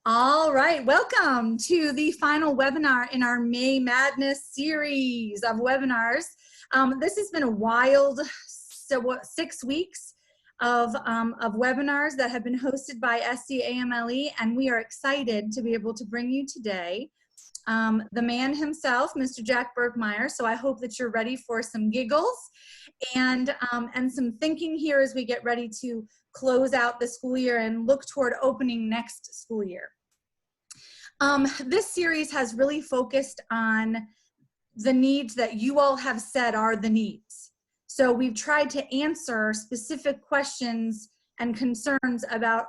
All right, welcome to the final webinar in our May Madness series of webinars. This has been a wild 6 weeks of webinars that have been hosted by SC-AMLE, and we are excited to be able to bring you today the man himself, Mr. Jack Berckemeyer. So I hope that you're ready for some giggles and some thinking here as we get ready to close out the school year and look toward opening next school year. This series has really focused on the needs that you all have said are the needs. So we've tried to answer specific questions and concerns about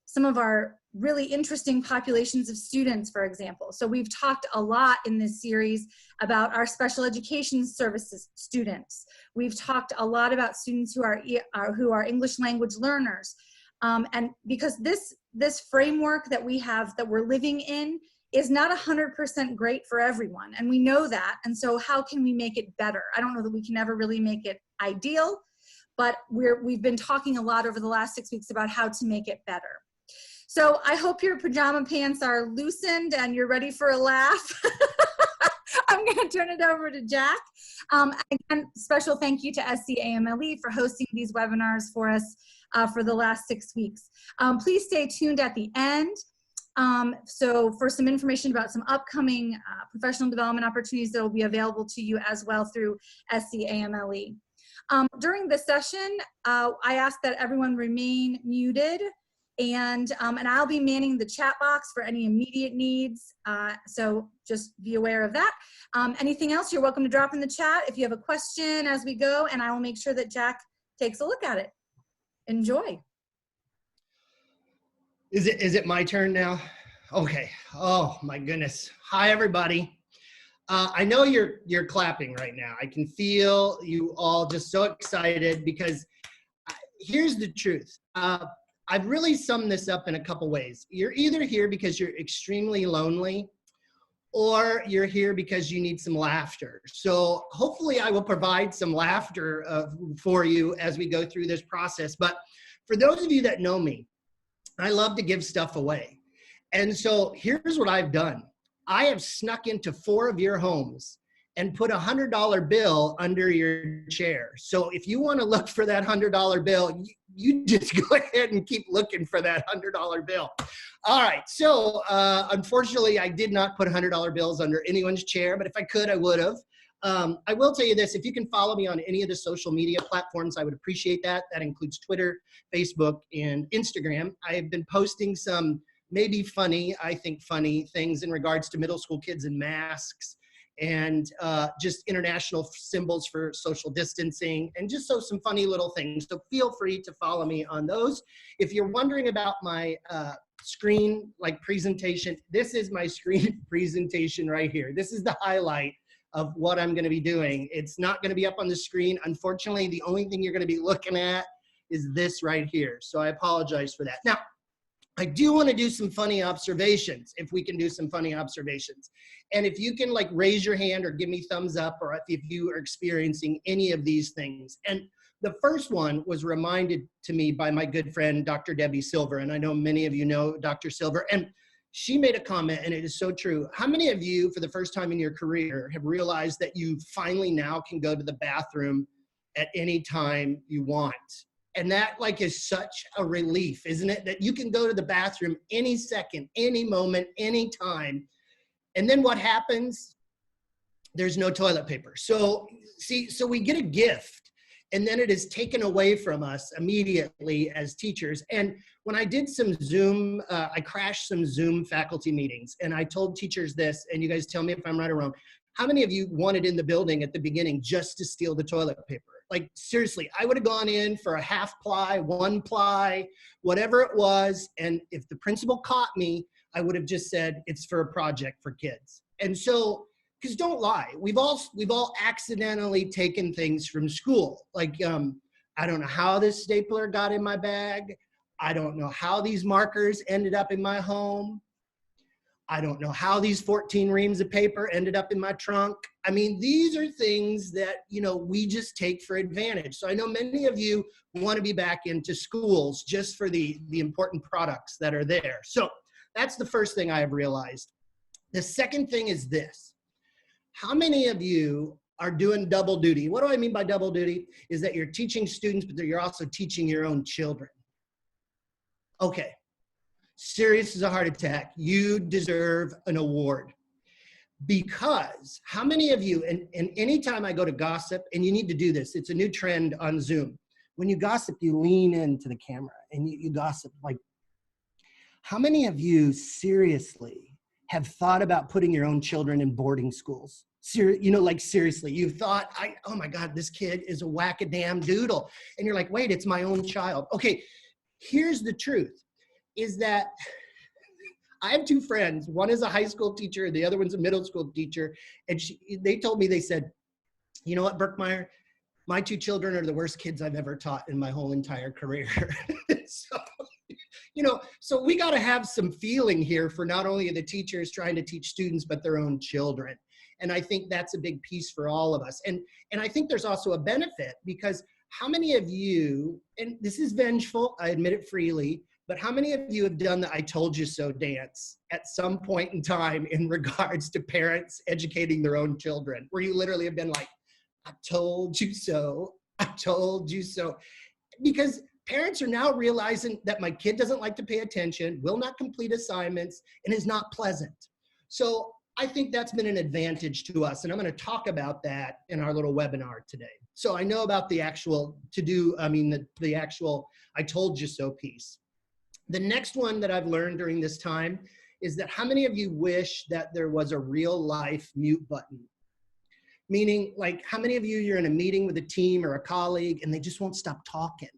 some of our really interesting populations of students, for example. So we've talked a lot in this series about our special education services students. We've talked a lot about students who are English language learners. And because this framework that we have, that we're living in, is not 100% great for everyone. And we know that. And so how can we make it better? I don't know that we can ever really make it ideal, but we've been talking a lot over the last 6 weeks about how to make it better. So I hope your pajama pants are loosened and you're ready for a laugh. I'm going to turn it over to Jack. Again, special thank you to SC-AMLE for hosting these webinars for us for the last 6 weeks. Please stay tuned at the end. So for some information about some upcoming professional development opportunities that will be available to you as well through SC-AMLE. During the session, I ask that everyone remain muted, and I'll be manning the chat box for any immediate needs. So just be aware of that. Anything else, you're welcome to drop in the chat if you have a question as we go, and I will make sure that Jack takes a look at it. Enjoy. Is it my turn now? Okay. Oh my goodness. Hi everybody. I know you're clapping right now. I can feel you all just so excited because here's the truth. I've really summed this up in a couple ways. You're either here because you're extremely lonely, or you're here because you need some laughter. So hopefully I will provide some laughter for you as we go through this process. But for those of you that know me, I love to give stuff away. And so here's what I've done. I have snuck into 4 of your homes and put a $100 bill under your chair. So if you want to look for that $100 bill, you just go ahead and keep looking for that $100 bill. All right, so unfortunately, I did not put $100 bills under anyone's chair, but if I could, I would have. I will tell you this, if you can follow me on any of the social media platforms, I would appreciate that. That includes Twitter, Facebook, and Instagram. I have been posting some maybe funny, I think funny things in regards to middle school kids in masks, and just international symbols for social distancing, and just some funny little things. So feel free to follow me on those. If you're wondering about my screen presentation, this is my screen presentation right here. This is the highlight of what I'm going to be doing. It's not going to be up on the screen. Unfortunately, the only thing you're going to be looking at is this right here. So I apologize for that. Now, I do want to do some funny observations, if we can do some funny observations. And if you can raise your hand or give me thumbs up, or if you are experiencing any of these things. And the first one was reminded to me by my good friend, Dr. Debbie Silver. And I know many of you know Dr. Silver. And she made a comment, and it is so true. How many of you, for the first time in your career, have realized that you finally now can go to the bathroom at any time you want? And that is such a relief, isn't it? That you can go to the bathroom any second, any moment, any time. And then what happens? There's no toilet paper. So we get a gift, and then it is taken away from us immediately as teachers. And when I did some Zoom, I crashed some Zoom faculty meetings, and I told teachers this, and you guys tell me if I'm right or wrong. How many of you wanted in the building at the beginning just to steal the toilet paper? Seriously, I would have gone in for a half ply, 1 ply, whatever it was. And if the principal caught me, I would have just said, it's for a project for kids. And so, because don't lie, we've all accidentally taken things from school. I don't know how this stapler got in my bag. I don't know how these markers ended up in my home. I don't know how these 14 reams of paper ended up in my trunk. I mean, these are things that, we just take for advantage. So I know many of you want to be back into schools just for the important products that are there. So that's the first thing I have realized. The second thing is this. How many of you are doing double duty? What do I mean by double duty? Is that you're teaching students, but you're also teaching your own children. Okay, serious as a heart attack. You deserve an award. Because how many of you, and anytime I go to gossip, and you need to do this, it's a new trend on Zoom. When you gossip, you lean into the camera and you gossip. Like, how many of you seriously have thought about putting your own children in boarding schools? Like seriously, you've thought, oh my God, this kid is a whack-a-damn doodle. And you're like, wait, it's my own child. Okay, here's the truth, is that I have two friends. One is a high school teacher, and the other one's a middle school teacher. And they told me, they said, you know what, Berckemeyer, my two children are the worst kids I've ever taught in my whole entire career. So we got to have some feeling here for not only the teachers trying to teach students, but their own children. And I think that's a big piece for all of us. And I think there's also a benefit, because how many of you, and this is vengeful, I admit it freely, but how many of you have done the I told you so dance at some point in time in regards to parents educating their own children, where you literally have been like, I told you so, I told you so. Because parents are now realizing that my kid doesn't like to pay attention, will not complete assignments, and is not pleasant. So I think that's been an advantage to us, and I'm going to talk about that in our little webinar today. So I know about the actual the actual I told you so piece. The next one that I've learned during this time is that how many of you wish that there was a real life mute button? Meaning, like, how many of you, you're in a meeting with a team or a colleague and they just won't stop talking?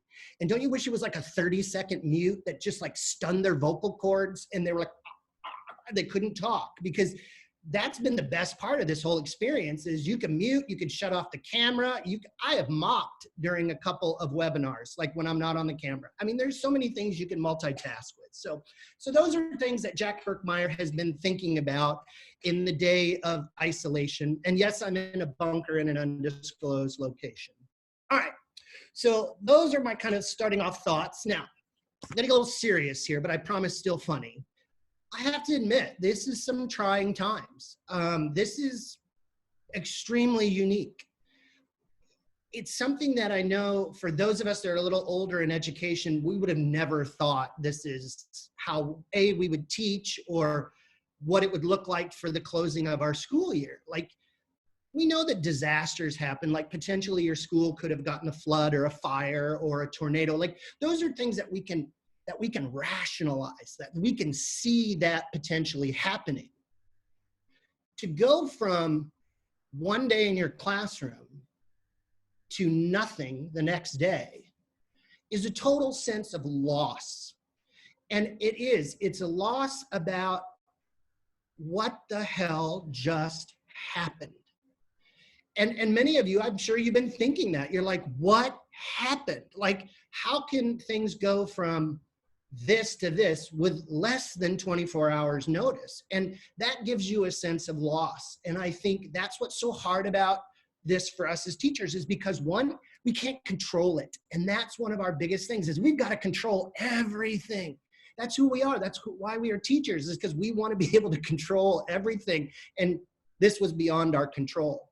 And don't you wish it was like a 30-second mute that just like stunned their vocal cords and they were like, they couldn't talk? Because that's been the best part of this whole experience, is you can mute, you can shut off the camera. I have mocked during a couple of webinars, like when I'm not on the camera. I mean, there's so many things you can multitask with. So those are things that Jack Berckemeyer has been thinking about in the day of isolation. And yes, I'm in a bunker in an undisclosed location. All right, so those are my kind of starting off thoughts. Now, I'm gonna get a little serious here, but I promise still funny. I have to admit, this is some trying times. This is extremely unique. It's something that I know for those of us that are a little older in education, we would have never thought this is how we would teach, or what it would look like for the closing of our school year. Like, we know that disasters happen, like potentially your school could have gotten a flood or a fire or a tornado. Like, those are things that we can rationalize, that we can see that potentially happening. To go from one day in your classroom to nothing the next day is a total sense of loss. And it's a loss about what the hell just happened. And many of you, I'm sure you've been thinking that. You're like, what happened? Like, how can things go from this to this with less than 24 hours notice? And that gives you a sense of loss. And I think that's what's so hard about this for us as teachers, is because one, we can't control it. And that's one of our biggest things, is we've got to control everything. That's who we are. That's why we are teachers, is because we want to be able to control everything. And this was beyond our control.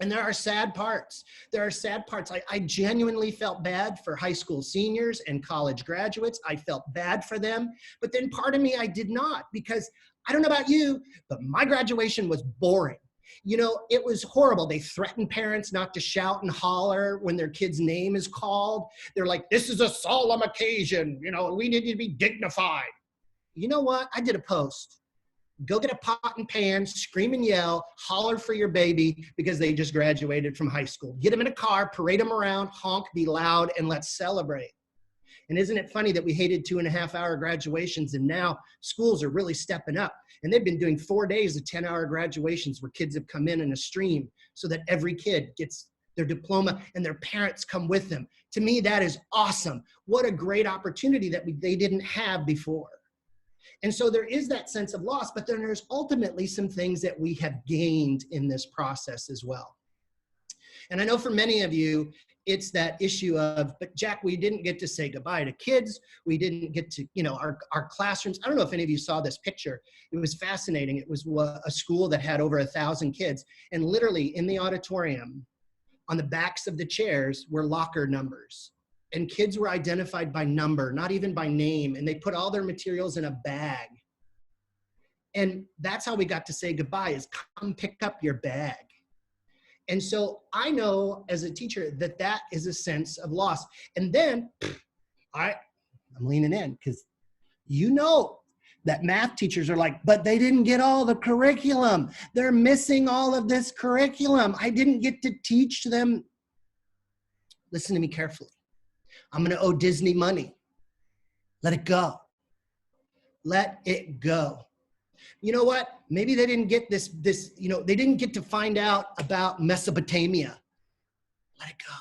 And there are sad parts. There are sad parts. I genuinely felt bad for high school seniors and college graduates. I felt bad for them. But then part of me, I did not, because I don't know about you, but my graduation was boring. You know, it was horrible. They threatened parents not to shout and holler when their kid's name is called. They're like, this is a solemn occasion. You know, we need to be dignified. You know what? I did a post. Go get a pot and pan, scream and yell, holler for your baby because they just graduated from high school. Get them in a car, parade them around, honk, be loud, and let's celebrate. And isn't it funny that we hated 2.5-hour graduations, and now schools are really stepping up, and they've been doing 4 days of 10-hour graduations where kids have come in a stream so that every kid gets their diploma and their parents come with them. To me, that is awesome. What a great opportunity that they didn't have before. And so there is that sense of loss, but then there's ultimately some things that we have gained in this process as well. And I know for many of you, it's that issue of, but Jack, we didn't get to say goodbye to kids. We didn't get to, our classrooms. I don't know if any of you saw this picture. It was fascinating. It was a school that had over 1,000 kids. And literally in the auditorium, on the backs of the chairs were locker numbers. And kids were identified by number, not even by name. And they put all their materials in a bag. And that's how we got to say goodbye, is come pick up your bag. And so I know as a teacher that that is a sense of loss. And then I'm leaning in because that math teachers are like, but they didn't get all the curriculum. They're missing all of this curriculum. I didn't get to teach them. Listen to me carefully. I'm going to owe Disney money. Let it go. Let it go. You know what? Maybe they didn't get this, they didn't get to find out about Mesopotamia. Let it go.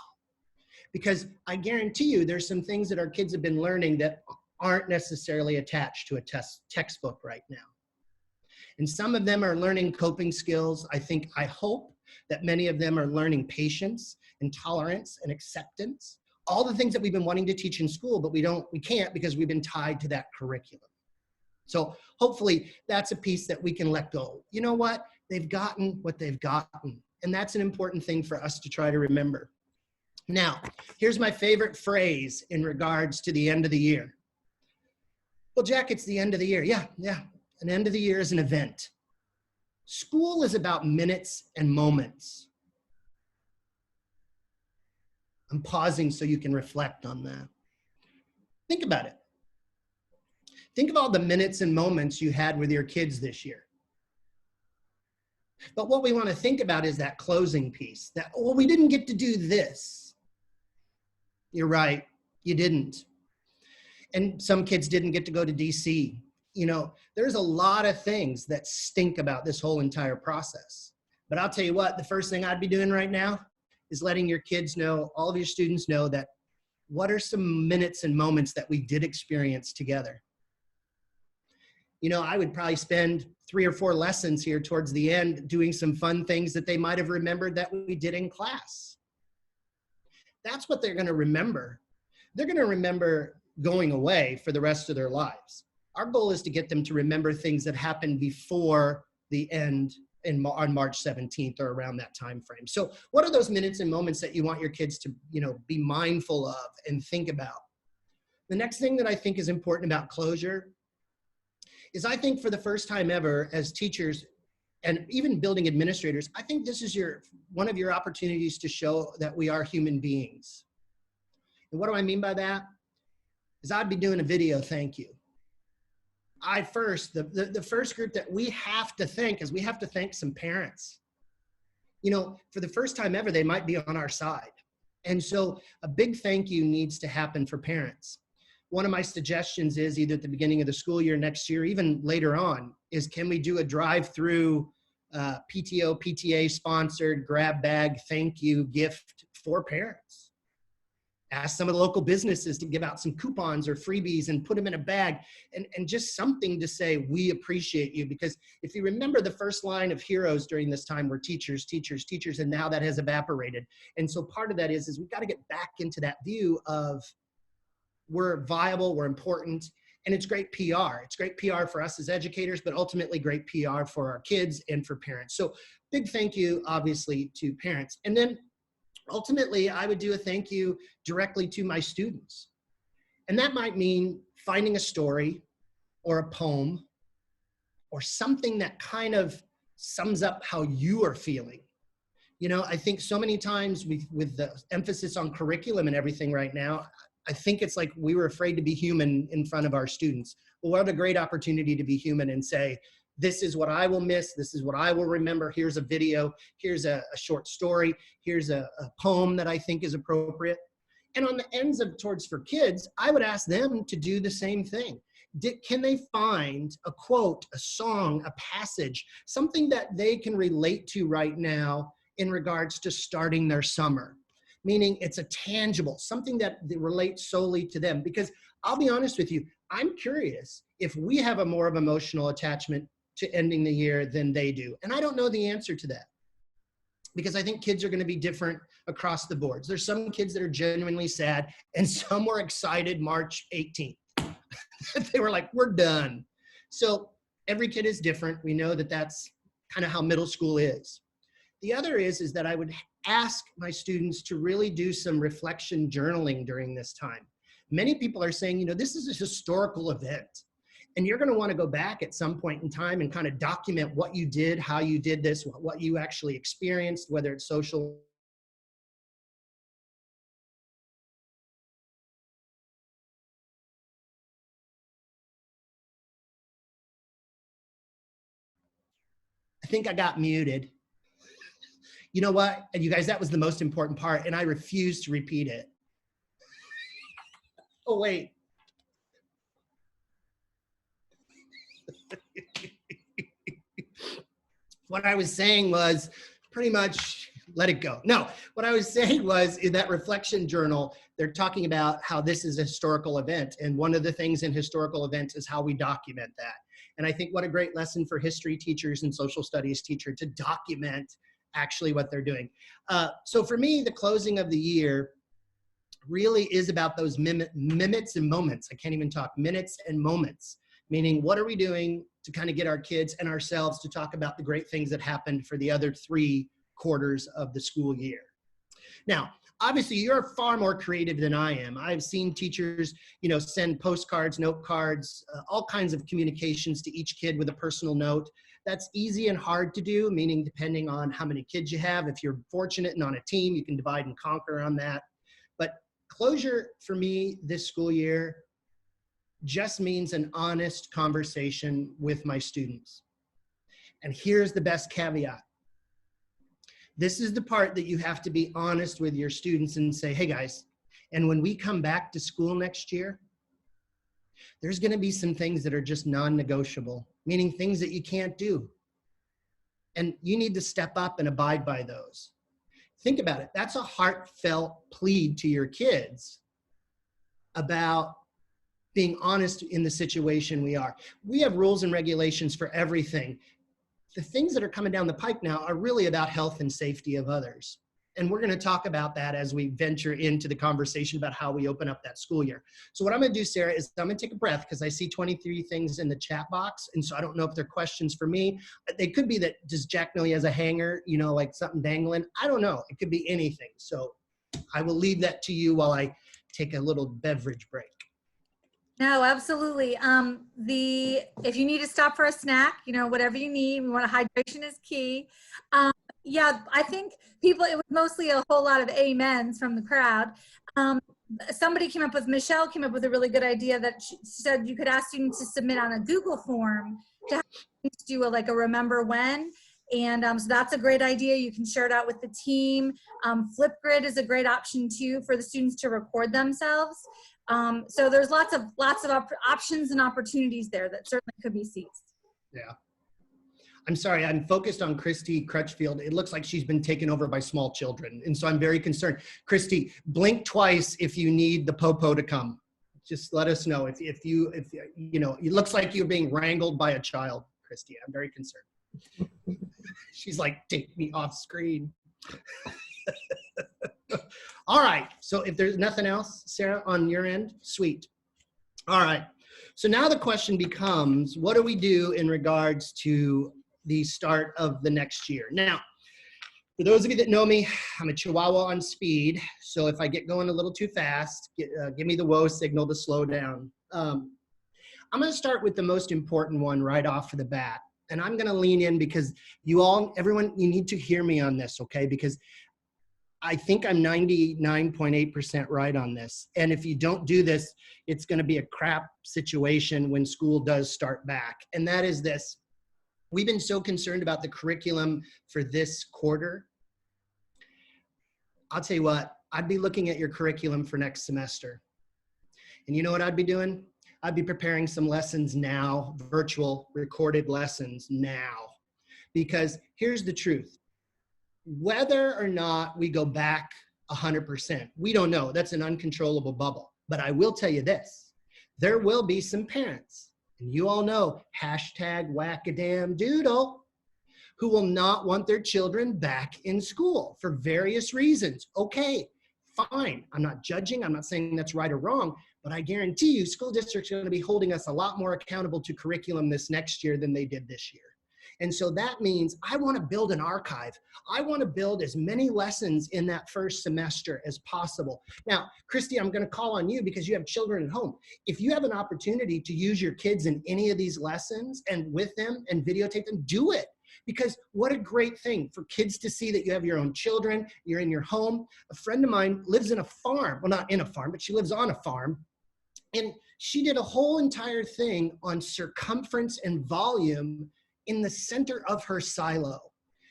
Because I guarantee you there's some things that our kids have been learning that aren't necessarily attached to a textbook right now. And some of them are learning coping skills. I hope that many of them are learning patience and tolerance and acceptance. All the things that we've been wanting to teach in school, but we can't because we've been tied to that curriculum. So hopefully that's a piece that we can let go. You know what? They've gotten what they've gotten. And that's an important thing for us to try to remember. Now, here's my favorite phrase in regards to the end of the year. Well, Jack, it's the end of the year. Yeah. An end of the year is an event. School is about minutes and moments. I'm pausing so you can reflect on that. Think about it. Think of all the minutes and moments you had with your kids this year. But what we want to think about is that closing piece. That, well, we didn't get to do this. You're right, you didn't. And some kids didn't get to go to DC. There's a lot of things that stink about this whole entire process. But I'll tell you what, the first thing I'd be doing right now is letting your kids know, all of your students know, that what are some minutes and moments that we did experience together. I would probably spend 3 or 4 lessons here towards the end doing some fun things that they might have remembered that we did in class. That's what they're going to remember. They're going to remember going away for the rest of their lives. Our goal is to get them to remember things that happened before the end on March 17th or around that time frame. So what are those minutes and moments that you want your kids to, be mindful of and think about? The next thing that I think is important about closure is I think for the first time ever as teachers and even building administrators, I think this is one of your opportunities to show that we are human beings. And what do I mean by that? Is I'd be doing a video thank you. The first group that we have to thank is we have to thank some parents. For the first time ever, they might be on our side. And so a big thank you needs to happen for parents. One of my suggestions is either at the beginning of the school year next year, even later on, is can we do a drive-through PTO, PTA sponsored grab bag thank you gift for parents? Ask some of the local businesses to give out some coupons or freebies and put them in a bag and just something to say, we appreciate you. Because if you remember, the first line of heroes during this time were teachers, teachers, teachers, and now that has evaporated. And so part of that is we've got to get back into that view of we're viable, we're important, and it's great PR. It's great PR for us as educators, but ultimately great PR for our kids and for parents. So big thank you, obviously, to parents. And then ultimately, I would do a thank you directly to my students. And that might mean finding a story or a poem or something that kind of sums up how you are feeling. I think so many times with the emphasis on curriculum and everything right now, I think it's like we were afraid to be human in front of our students. Well, what a great opportunity to be human and say, this is what I will miss. This is what I will remember. Here's a video. Here's a short story. Here's a poem that I think is appropriate. And on the ends of towards for kids, I would ask them to do the same thing. Can they find a quote, a song, a passage, something that they can relate to right now in regards to starting their summer? Meaning it's a tangible, something that relates solely to them. Because I'll be honest with you, I'm curious if we have a more of emotional attachment to ending the year than they do. And I don't know the answer to that. because I think kids are going to be different across the boards. There's some kids that are genuinely sad, and some were excited March 18th. They were like, we're done. So every kid is different. We know that that's kind of how middle school is. The other is that I would ask my students to really do some reflection journaling during this time. Many people are saying, you know, this is a historical event, and you're going to want to go back at some point in time and kind of document what you did, how you did this, what you actually experienced, whether it's social. I think I got muted. You know what? And you guys, that was the most important part, and I refuse to repeat it. Oh, wait. What I was saying was pretty much let it go. No, what I was saying was in that reflection journal, they're talking about how this is a historical event. And one of the things in historical events is how we document that. And I think what a great lesson for history teachers and social studies teacher to document actually what they're doing. So for me, the closing of the year really is about those minutes and moments. I can't even talk, minutes and moments. Meaning, what are we doing to kind of get our kids and ourselves to talk about the great things that happened for the other 3 quarters of the school year? Now, obviously, you're far more creative than I am. I've seen teachers, you know, send postcards, note cards, all kinds of communications to each kid with a personal note. That's easy and hard to do, meaning depending on how many kids you have. If you're fortunate and on a team, you can divide and conquer on that. But closure for me this school year just means an honest conversation with my students. And here's the best caveat. This is the part that you have to be honest with your students and say, hey guys, and when we come back to school next year, there's going to be some things that are just non-negotiable, meaning things that you can't do. And you need to step up and abide by those. Think about it. That's a heartfelt plea to your kids about being honest in the situation we are. We have rules and regulations for everything. The things that are coming down the pike now are really about health and safety of others. And we're going to talk about that as we venture into the conversation about how we open up that school year. So what I'm going to do, Sarah, is I'm going to take a breath because I see 23 things in the chat box. And so I don't know if they're questions for me. They could be that, does Jack know he has a hanger, you know, like something dangling? I don't know. It could be anything. So I will leave that to you while I take a little beverage break. No, absolutely. If you need to stop for a snack, you know, whatever you need, hydration is key. Yeah, I think it was mostly a whole lot of amens from the crowd. Michelle came up with a really good idea that she said you could ask students to submit on a Google form to do a remember when. And so that's a great idea. You can share it out with the team. Flipgrid is a great option too for the students to record themselves. So there's lots of options and opportunities there that certainly could be seized. Yeah. I'm sorry, I'm focused on Christy Crutchfield. It looks like she's been taken over by small children. And so I'm very concerned. Christy, blink twice if you need the popo to come. Just let us know if you know, it looks like you're being wrangled by a child, Christy. I'm very concerned. She's like, take me off screen. All right, so if there's nothing else, Sarah, on your end, sweet. All right, so now the question becomes, what do we do in regards to the start of the next year? Now, for those of you that know me, I'm a Chihuahua on speed, so if I get going a little too fast, give me the whoa signal to slow down. I'm gonna start with the most important one right off the bat, and I'm gonna lean in because everyone, you need to hear me on this, okay? Because I think I'm 99.8% right on this. And if you don't do this, it's going to be a crap situation when school does start back. And that is this. We've been so concerned about the curriculum for this quarter. I'll tell you what, I'd be looking at your curriculum for next semester. And you know what I'd be doing? I'd be preparing some lessons now, virtual recorded lessons now. Because here's the truth. Whether or not we go back 100%, we don't know. That's an uncontrollable bubble. But I will tell you this, there will be some parents, and you all know, hashtag whack-a-damn doodle, who will not want their children back in school for various reasons. Okay, fine. I'm not judging. I'm not saying that's right or wrong, but I guarantee you school districts are going to be holding us a lot more accountable to curriculum this next year than they did this year. And so that means I want to build an archive. I want to build as many lessons in that first semester as possible. Now, Christy, I'm going to call on you because you have children at home. If you have an opportunity to use your kids in any of these lessons and with them and videotape them, do it. Because what a great thing for kids to see that you have your own children, you're in your home. A friend of mine lives in a farm. Well, not in a farm, but she lives on a farm. And she did a whole entire thing on circumference and volume in the center of her silo.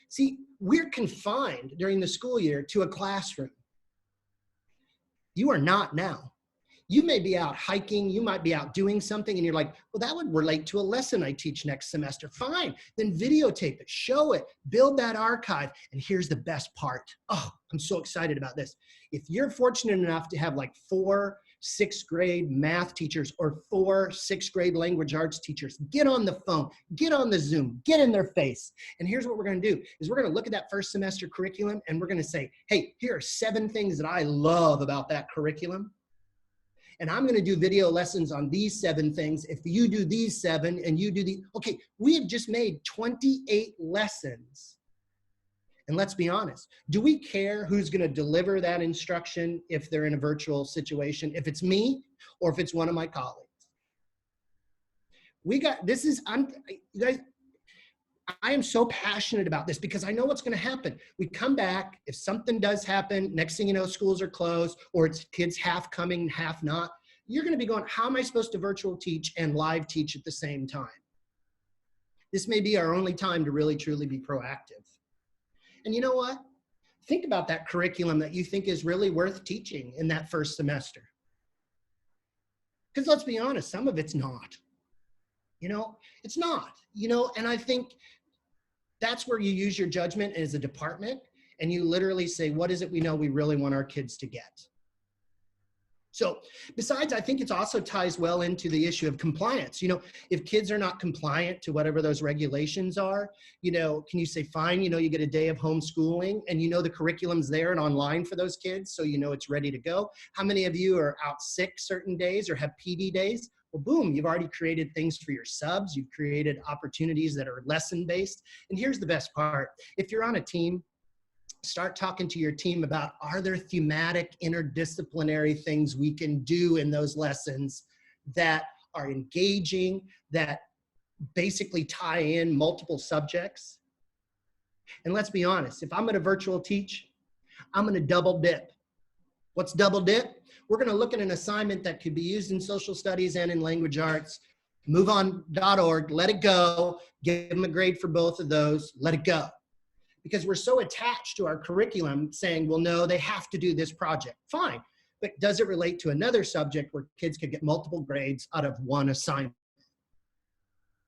See, we're confined during the school year to a classroom. You are not now. You may be out hiking, you might be out doing something, and you're like, well, that would relate to a lesson I teach next semester. Fine, then videotape it, show it, build that archive. And here's the best part. Oh, I'm so excited about this. If you're fortunate enough to have like 4 6th grade math teachers or 4 6th grade language arts teachers, get on the phone, get on the Zoom, get in their face. And here's what we're going to do is we're going to look at that first semester curriculum and we're going to say, hey, here are 7 things that I love about that curriculum. And I'm going to do video lessons on these 7 things. If you do these 7 and you do the, okay, we have just made 28 lessons. And let's be honest, do we care who's going to deliver that instruction if they're in a virtual situation, if it's me or if it's one of my colleagues? We got, this is, you guys, I am so passionate about this because I know what's going to happen. We come back, if something does happen, next thing you know, schools are closed or it's kids half coming, half not. You're going to be going, how am I supposed to virtual teach and live teach at the same time? This may be our only time to really, truly be proactive. And you know what? Think about that curriculum that you think is really worth teaching in that first semester. Because let's be honest, some of it's not. You know, it's not. You know, and I think that's where you use your judgment as a department and you literally say, what is it we know we really want our kids to get? So besides, I think it also ties well into the issue of compliance. You know, if kids are not compliant to whatever those regulations are, you know, can you say, fine, you know, you get a day of homeschooling and you know the curriculum's there and online for those kids, so you know it's ready to go. How many of you are out sick certain days or have PD days? Well, boom, you've already created things for your subs. You've created opportunities that are lesson-based. And here's the best part. If you're on a team, start talking to your team about, are there thematic interdisciplinary things we can do in those lessons that are engaging, that basically tie in multiple subjects? And let's be honest, if I'm going to virtual teach, I'm going to double dip. What's double dip? We're going to look at an assignment that could be used in social studies and in language arts. MoveOn.org, let it go, give them a grade for both of those, let it go. Because we're so attached to our curriculum saying, well, no, they have to do this project. Fine, but does it relate to another subject where kids could get multiple grades out of one assignment?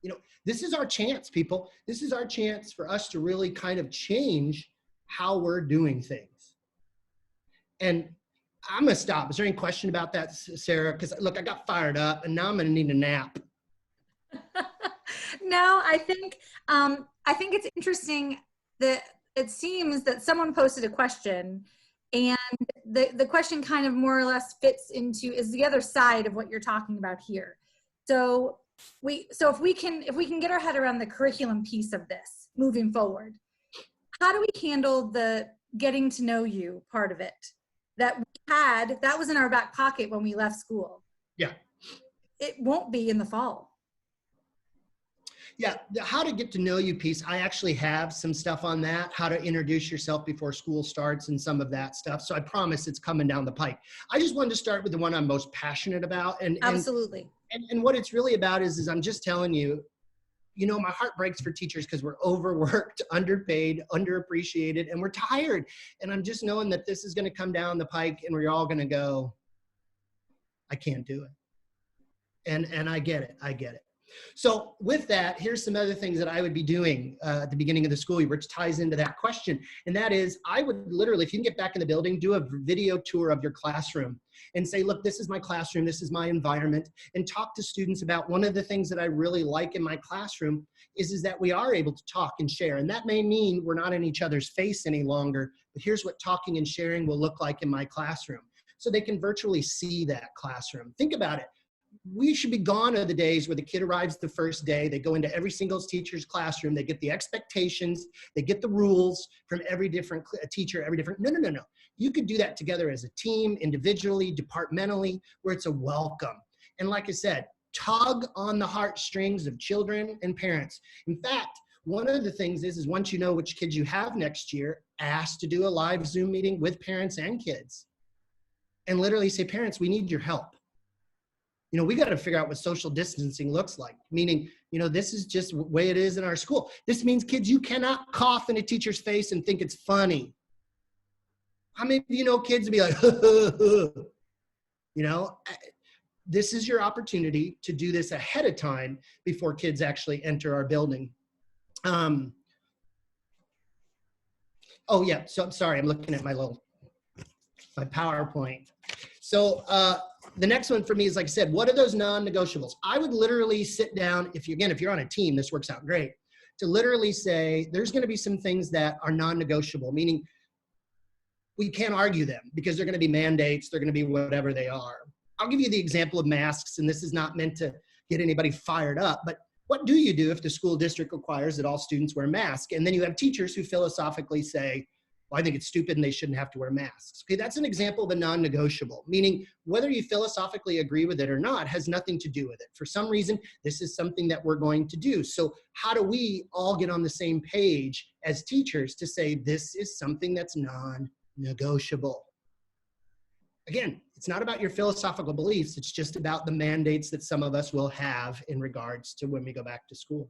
You know, this is our chance, people. This is our chance for us to really kind of change how we're doing things. And I'm gonna stop. Is there any question about that, Sarah? Because look, I got fired up and now I'm gonna need a nap. No, I think it's interesting that it seems that someone posted a question and the question kind of more or less fits into, is the other side of what you're talking about here. So if we can get our head around the curriculum piece of this moving forward, how do we handle the getting to know you part of it that was in our back pocket when we left school? Yeah. It won't be in the fall. Yeah, the how to get to know you piece, I actually have some stuff on that, how to introduce yourself before school starts and some of that stuff. So I promise it's coming down the pike. I just wanted to start with the one I'm most passionate about. And absolutely. And what it's really about is I'm just telling you, you know, my heart breaks for teachers because we're overworked, underpaid, underappreciated, and we're tired. And I'm just knowing that this is going to come down the pike and we're all going to go, I can't do it. And I get it. I get it. So with that, here's some other things that I would be doing at the beginning of the school year, which ties into that question. And that is, I would literally, if you can get back in the building, do a video tour of your classroom. and say, look, this is my classroom, this is my environment, and talk to students about one of the things that I really like in my classroom is that we are able to talk and share. And that may mean we're not in each other's face any longer, but here's what talking and sharing will look like in my classroom. So they can virtually see that classroom. Think about it. We should be gone are the days where the kid arrives the first day, they go into every single teacher's classroom, they get the expectations, they get the rules from every different teacher, every different, no. You could do that together as a team, individually, departmentally, where it's a welcome. And like I said, tug on the heartstrings of children and parents. In fact, one of the things is once you know which kids you have next year, ask to do a live Zoom meeting with parents and kids. And literally say, parents, we need your help. You know, we got to figure out what social distancing looks like, meaning, you know, this is just the way it is in our school. This means, kids, you cannot cough in a teacher's face and think it's funny. How many of you know kids would be like, you know, this is your opportunity to do this ahead of time before kids actually enter our building. Oh, yeah, so I'm sorry, I'm looking at my PowerPoint. So the next one for me is, like I said, what are those non-negotiables? I would literally sit down, if you're on a team, this works out great, to literally say, there's gonna be some things that are non-negotiable, meaning we can't argue them because they're gonna be mandates, they're gonna be whatever they are. I'll give you the example of masks, and this is not meant to get anybody fired up, but what do you do if the school district requires that all students wear masks? And then you have teachers who philosophically say, well, I think it's stupid and they shouldn't have to wear masks. Okay, that's an example of a non-negotiable, meaning whether you philosophically agree with it or not has nothing to do with it. For some reason, this is something that we're going to do. So how do we all get on the same page as teachers to say this is something that's non-negotiable? Again, it's not about your philosophical beliefs, it's just about the mandates that some of us will have in regards to when we go back to school.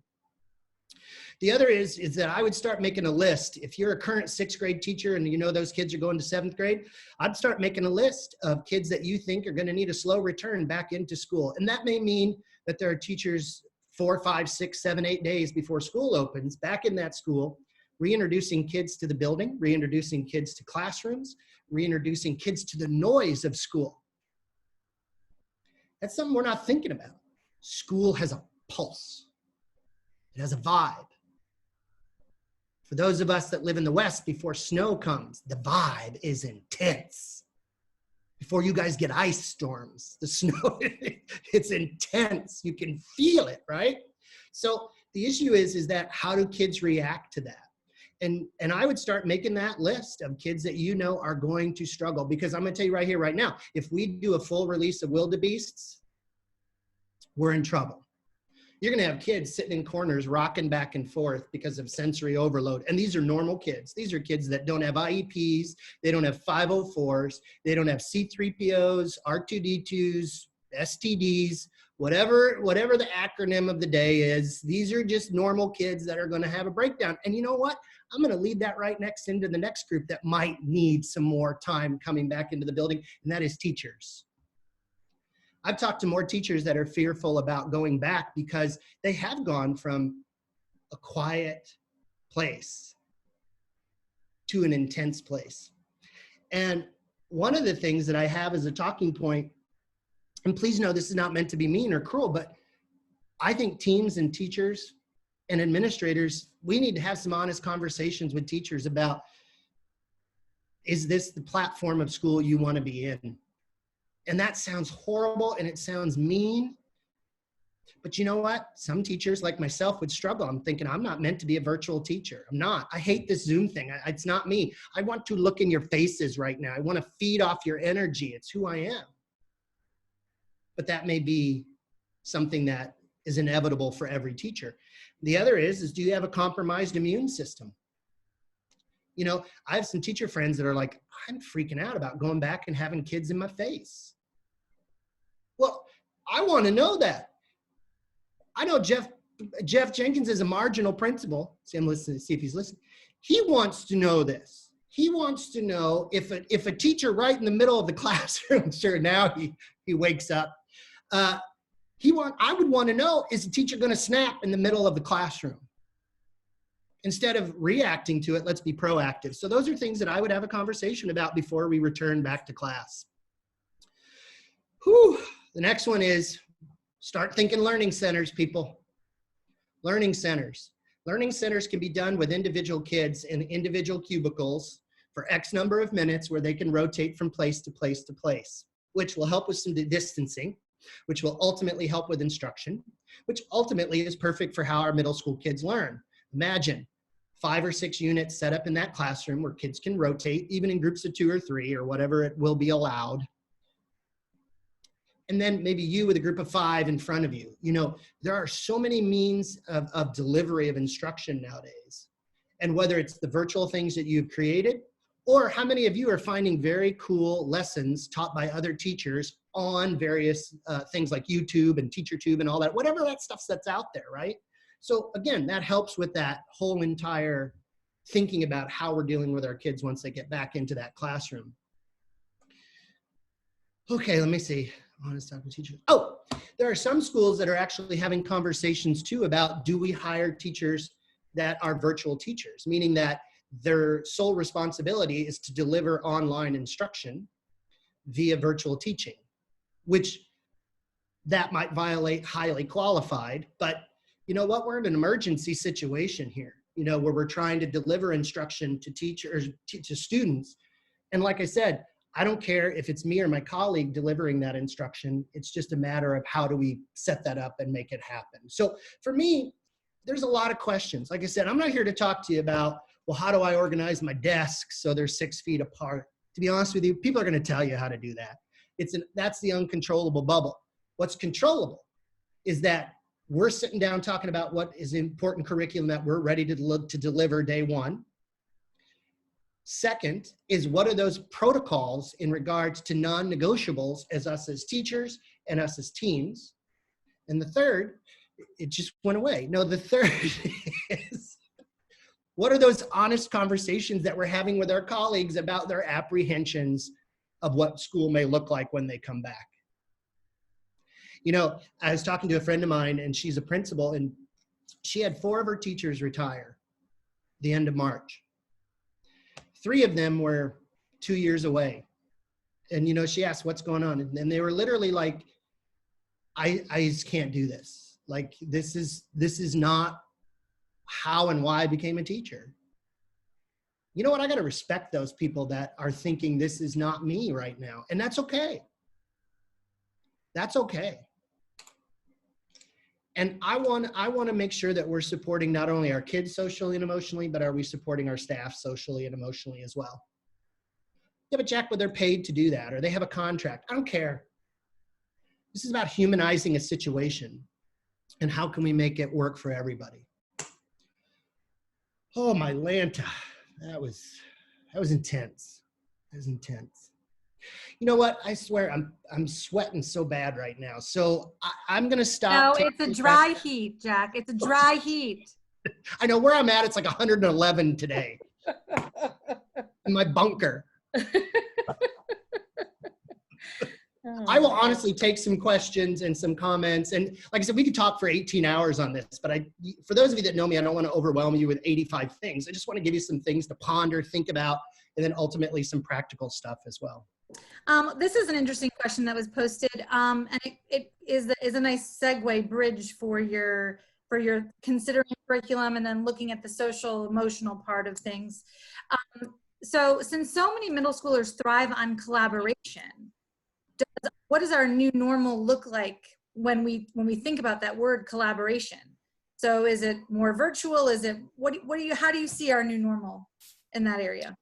The other is that I would start making a list. If you're a current 6th grade teacher and you know those kids are going to 7th grade, I'd start making a list of kids that you think are going to need a slow return back into school. And that may mean that there are teachers 4, 5, 6, 7, 8 days before school opens back in that school, reintroducing kids to the building, reintroducing kids to classrooms, reintroducing kids to the noise of school. That's something we're not thinking about. School has a pulse. It has a vibe. For those of us that live in the West, before snow comes, the vibe is intense. Before you guys get ice storms, the snow, it's intense. You can feel it, right? So the issue is that how do kids react to that? And I would start making that list of kids that you know are going to struggle, because I'm going to tell you right here, right now, if we do a full release of wildebeests, we're in trouble. You're going to have kids sitting in corners rocking back and forth because of sensory overload. And these are normal kids. These are kids that don't have IEPs. They don't have 504s. They don't have C3POs, R2D2s, STDs, whatever the acronym of the day is. These are just normal kids that are going to have a breakdown. And you know what? I'm going to lead that right next into the next group that might need some more time coming back into the building, and that is teachers. I've talked to more teachers that are fearful about going back because they have gone from a quiet place to an intense place. And one of the things that I have as a talking point, and please know this is not meant to be mean or cruel, but I think teams and teachers and administrators, we need to have some honest conversations with teachers about, is this the platform of school you want to be in? And that sounds horrible and it sounds mean, but you know what? Some teachers like myself would struggle. I'm thinking, I'm not meant to be a virtual teacher. I'm not. I hate this Zoom thing. It's not me. I want to look in your faces right now. I want to feed off your energy. It's who I am. But that may be something that is inevitable for every teacher. The other is do you have a compromised immune system? You know, I have some teacher friends that are like, I'm freaking out about going back and having kids in my face. Well, I want to know that. I know Jeff Jenkins is a marginal principal. See, I'm listening, see if he's listening. He wants to know this. He wants to know if a teacher right in the middle of the classroom, sure, now he wakes up. I would want to know, is a teacher going to snap in the middle of the classroom? Instead of reacting to it, let's be proactive. So those are things that I would have a conversation about before we return back to class. Whew. The next one is start thinking learning centers, people. Learning centers. Learning centers can be done with individual kids in individual cubicles for X number of minutes where they can rotate from place to place to place, which will help with some distancing, which will ultimately help with instruction, which ultimately is perfect for how our middle school kids learn. Imagine 5 or 6 units set up in that classroom where kids can rotate, even in groups of 2 or 3 or whatever it will be allowed. And then maybe you with a group of 5 in front of you. You know, there are so many means of delivery of instruction nowadays. And whether it's the virtual things that you've created, or how many of you are finding very cool lessons taught by other teachers on various things like YouTube and TeacherTube and all that, whatever that stuff that's out there, right? So again, that helps with that whole entire thinking about how we're dealing with our kids once they get back into that classroom. Okay, let me see. Honest talk with teachers. Oh, there are some schools that are actually having conversations too about, do we hire teachers that are virtual teachers, meaning that their sole responsibility is to deliver online instruction via virtual teaching, which that might violate highly qualified, but you know what, we're in an emergency situation here, you know, where we're trying to deliver instruction to teachers, to students. And like I said, I don't care if it's me or my colleague delivering that instruction. It's just a matter of how do we set that up and make it happen. So for me, there's a lot of questions. Like I said, I'm not here to talk to you about, well, how do I organize my desks so they're 6 feet apart? To be honest with you, people are going to tell you how to do that. That's the uncontrollable bubble. What's controllable is that we're sitting down talking about what is important curriculum that we're ready to deliver day one. Second is, what are those protocols in regards to non-negotiables as us as teachers and us as teams? And the third, it just went away. No, the third is, what are those honest conversations that we're having with our colleagues about their apprehensions of what school may look like when they come back? You know, I was talking to a friend of mine, and she's a principal, and she had 4 of her teachers retire the end of March. 3 of them were 2 years away. And, you know, she asked, what's going on? And they were literally like, I just can't do this. Like, this is not how and why I became a teacher. You know what? I got to respect those people that are thinking this is not me right now. And that's okay. That's okay. And I want to make sure that we're supporting not only our kids socially and emotionally, but are we supporting our staff socially and emotionally as well? Yeah, but Jack, well, they're paid to do that, or they have a contract. I don't care. This is about humanizing a situation and how can we make it work for everybody. Oh, my Lanta, that was intense. That was intense. You know what? I swear I'm sweating so bad right now. So I'm going to stop. No, it's a dry heat, Jack. It's a dry heat. I know where I'm at. It's like 111 today in my bunker. I will honestly take some questions and some comments. And like I said, we could talk for 18 hours on this, but for those of you that know me, I don't want to overwhelm you with 85 things. I just want to give you some things to ponder, think about, and then ultimately some practical stuff as well. This is an interesting question that was posted, and it is a nice segue bridge for your considering curriculum and then looking at the social emotional part of things. So since so many middle schoolers thrive on collaboration, what does our new normal look like when we think about that word collaboration? So is it more virtual? Is it how do you see our new normal in that area?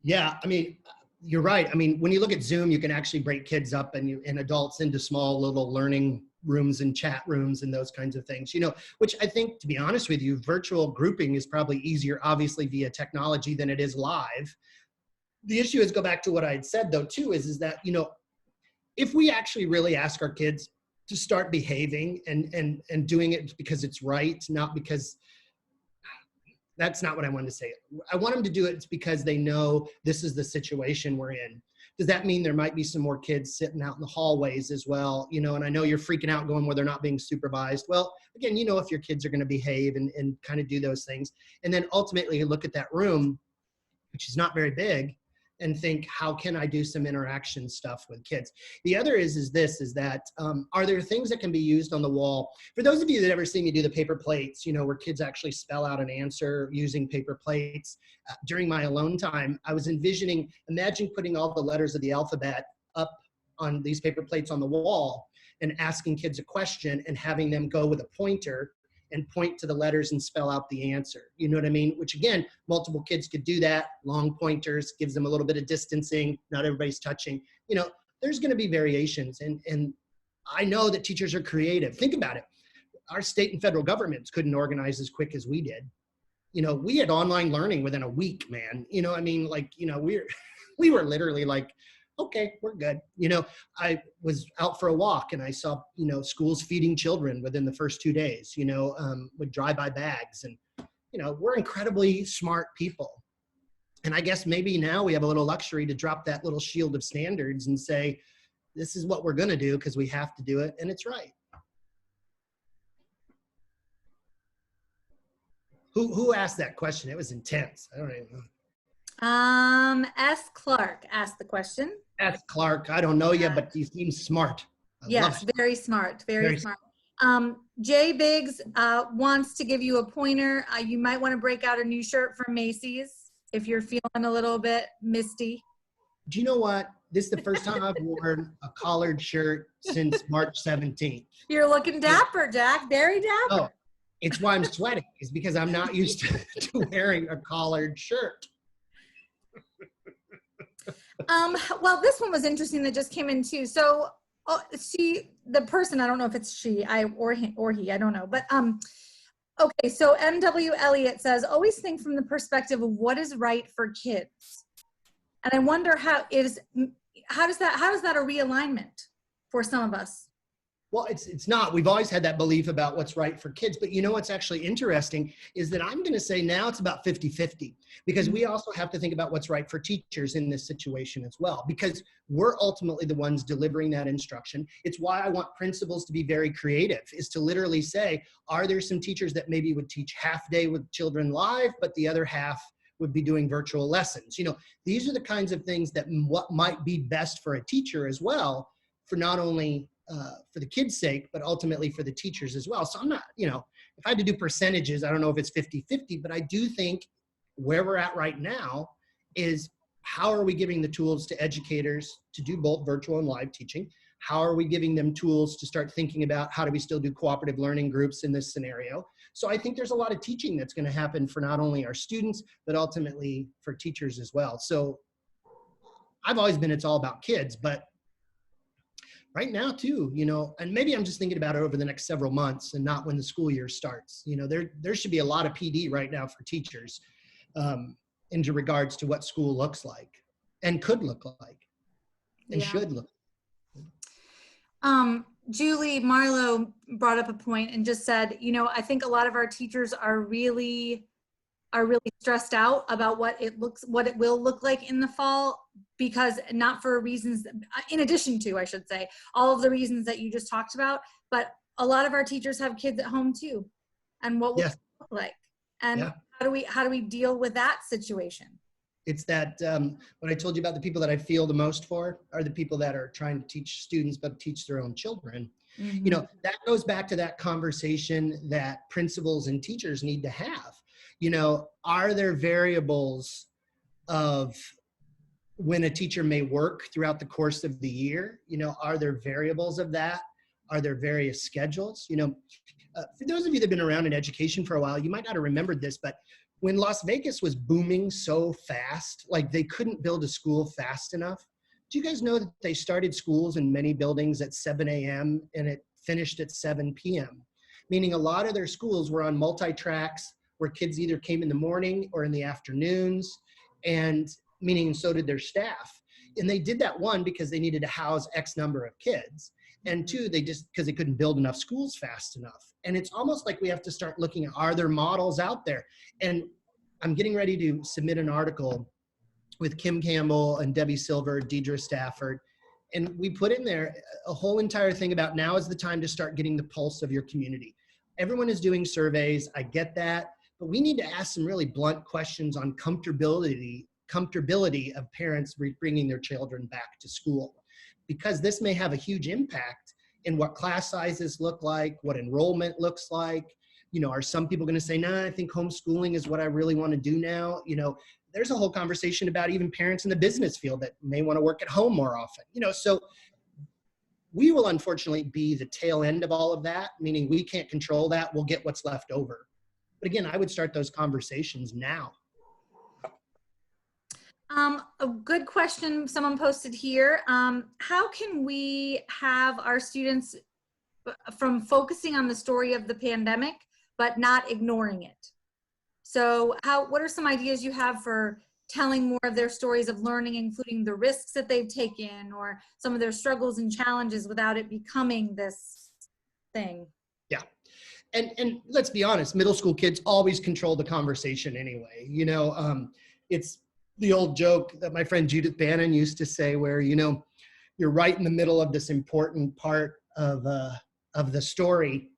Yeah, I mean, you're right. I mean, when you look at Zoom, you can actually break kids up and adults into small little learning rooms and chat rooms and those kinds of things, you know, which I think, to be honest with you, virtual grouping is probably easier, obviously, via technology than it is live. The issue is, go back to what I had said, though, too, is that, you know, if we actually really ask our kids to start behaving and doing it because it's right, not because, that's not what I wanted to say. I want them to do it because they know this is the situation we're in. Does that mean there might be some more kids sitting out in the hallways as well? You know, and I know you're freaking out going where they're not being supervised. Well, again, you know, if your kids are going to behave and kind of do those things. And then ultimately you look at that room, which is not very big, and think, how can I do some interaction stuff with kids? The other is that, are there things that can be used on the wall? For those of you that ever see me do the paper plates, where kids actually spell out an answer using paper plates, during my alone time, I was imagine putting all the letters of the alphabet up on these paper plates on the wall and asking kids a question and having them go with a pointer and point to the letters and spell out the answer. You know what I mean? Which again, multiple kids could do that. Long pointers gives them a little bit of distancing. Not everybody's touching. There's going to be variations. And I know that teachers are creative. Think about it. Our state and federal governments couldn't organize as quick as we did. We had online learning within a week, man. We were literally like, okay, we're good. I was out for a walk and I saw, schools feeding children within the first 2 days, with drive-by bags. And, we're incredibly smart people. And I guess maybe now we have a little luxury to drop that little shield of standards and say, this is what we're going to do because we have to do it. And it's right. Who asked that question? It was intense. I don't even know. S. Clark asked the question. S. Clark, I don't know you, but you seem smart. Yes, very smart, very smart. Jay Biggs wants to give you a pointer. You might want to break out a new shirt from Macy's if you're feeling a little bit misty. Do you know what? This is the first time I've worn a collared shirt since March 17th. You're looking dapper, Jack, very dapper. Oh, it's why I'm sweating. It's because I'm not used to wearing a collared shirt. Well, this one was interesting that just came in too. So the person, I don't know if it's she, or he, I don't know. But okay, so M.W. Elliott says, always think from the perspective of what is right for kids. And I wonder how is that a realignment for some of us? Well, it's not. We've always had that belief about what's right for kids. But what's actually interesting is that I'm going to say now it's about 50-50, because we also have to think about what's right for teachers in this situation as well, because we're ultimately the ones delivering that instruction. It's why I want principals to be very creative, is to literally say, are there some teachers that maybe would teach half day with children live, but the other half would be doing virtual lessons? These are the kinds of things that what might be best for a teacher as well, for not only for the kids' sake, but ultimately for the teachers as well. So I'm not, if I had to do percentages, I don't know if it's 50-50, but I do think where we're at right now is, how are we giving the tools to educators to do both virtual and live teaching? How are we giving them tools to start thinking about how do we still do cooperative learning groups in this scenario? So I think there's a lot of teaching that's going to happen for not only our students, but ultimately for teachers as well. So I've always been, it's all about kids, but right now too, and maybe I'm just thinking about it over the next several months and not when the school year starts. There should be a lot of PD right now for teachers into regards to what school looks like and could look like and should look like. Julie Marlowe brought up a point and just said, I think a lot of our teachers are really stressed out about what it will look like in the fall, because not for reasons, in addition to, I should say, all of the reasons that you just talked about, but a lot of our teachers have kids at home too. And what will it look like? And how do we deal with that situation? It's that, what I told you about, the people that I feel the most for are the people that are trying to teach students, but teach their own children. Mm-hmm. That goes back to that conversation that principals and teachers need to have. Are there variables of when a teacher may work throughout the course of the year? Are there variables of that? Are there various schedules? For those of you that have been around in education for a while, you might not have remembered this, but when Las Vegas was booming so fast, like they couldn't build a school fast enough. Do you guys know that they started schools in many buildings at 7 a.m. and it finished at 7 p.m.? Meaning a lot of their schools were on multi-tracks, where kids either came in the morning or in the afternoons, and meaning so did their staff. And they did that, one, because they needed to house X number of kids, and two, because they couldn't build enough schools fast enough. And it's almost like we have to start looking at, are there models out there? And I'm getting ready to submit an article with Kim Campbell and Debbie Silver, Deidre Stafford, and we put in there a whole entire thing about now is the time to start getting the pulse of your community. Everyone is doing surveys, I get that, but we need to ask some really blunt questions on comfortability comfortability of parents bringing their children back to school, because this may have a huge impact in what class sizes look like, what enrollment looks like. You know, are some people going to say, nah, I think homeschooling is what I really want to do now? You know, there's a whole conversation about even parents in the business field that may want to work at home more often. You know, so we will unfortunately be the tail end of all of that, meaning we can't control that. We'll get what's left over. But again, I would start those conversations now. A good question someone posted here. How can we have our students from focusing on the story of the pandemic, but not ignoring it? So what are some ideas you have for telling more of their stories of learning, including the risks that they've taken or some of their struggles and challenges without it becoming this thing? Yeah. And let's be honest, middle school kids always control the conversation anyway. You know, it's the old joke that my friend Judith Bannon used to say where, you know, you're right in the middle of this important part of the story.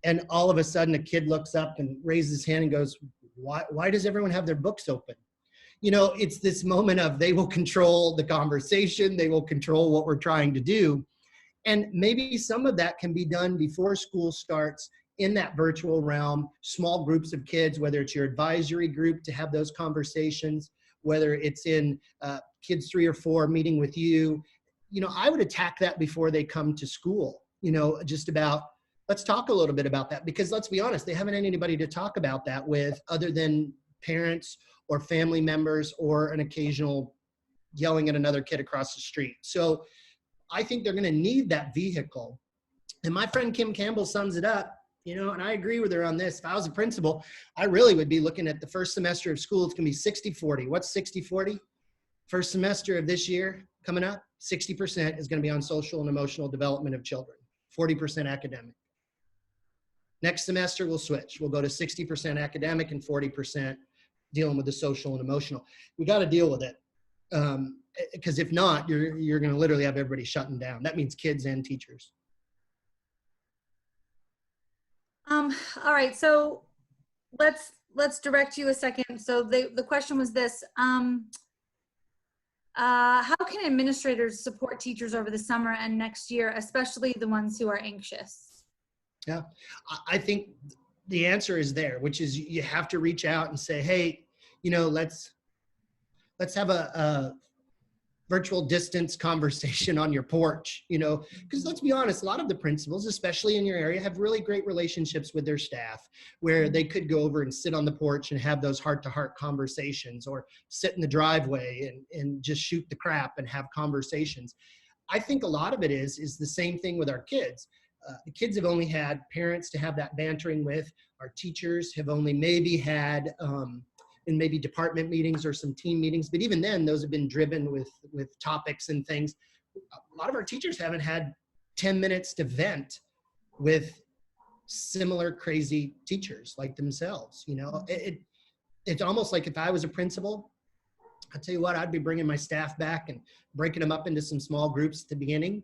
And all of a sudden a kid looks up and raises his hand and goes, why does everyone have their books open? You know, it's this moment of they will control the conversation. They will control what we're trying to do. And maybe some of that can be done before school starts in that virtual realm, small groups of kids, whether it's your advisory group to have those conversations, whether it's in kids 3 or 4 meeting with you. You know, I would attack that before they come to school, you know, just about, let's talk a little bit about that, because let's be honest, they haven't had anybody to talk about that with other than parents or family members or an occasional yelling at another kid across the street. So I think they're going to need that vehicle. And my friend Kim Campbell sums it up, you know, and I agree with her on this. If I was a principal, I really would be looking at the first semester of school. It's going to be 60-40. What's 60-40? First semester of this year coming up, 60% is going to be on social and emotional development of children, 40% academic. Next semester, we'll switch. We'll go to 60% academic and 40% dealing with the social and emotional. We got to deal with it. Because if not, you're going to literally have everybody shutting down. That means kids and teachers. All right, so let's direct you a second. So the question was this: how can administrators support teachers over the summer and next year, especially the ones who are anxious? Yeah, I think the answer is there, which is you have to reach out and say, hey, you know, let's have a virtual distance conversation on your porch, you know, because let's be honest, a lot of the principals, especially in your area, have really great relationships with their staff where they could go over and sit on the porch and have those heart-to-heart conversations, or sit in the driveway and just shoot the crap and have conversations. I think a lot of it is the same thing with our kids. The kids have only had parents to have that bantering with. Our teachers have only maybe had in maybe department meetings or some team meetings, but even then those have been driven with topics and things. A lot of our teachers haven't had 10 minutes to vent with similar crazy teachers like themselves. You know, it's almost like if I was a principal, I'll tell you what, I'd be bringing my staff back and breaking them up into some small groups at the beginning,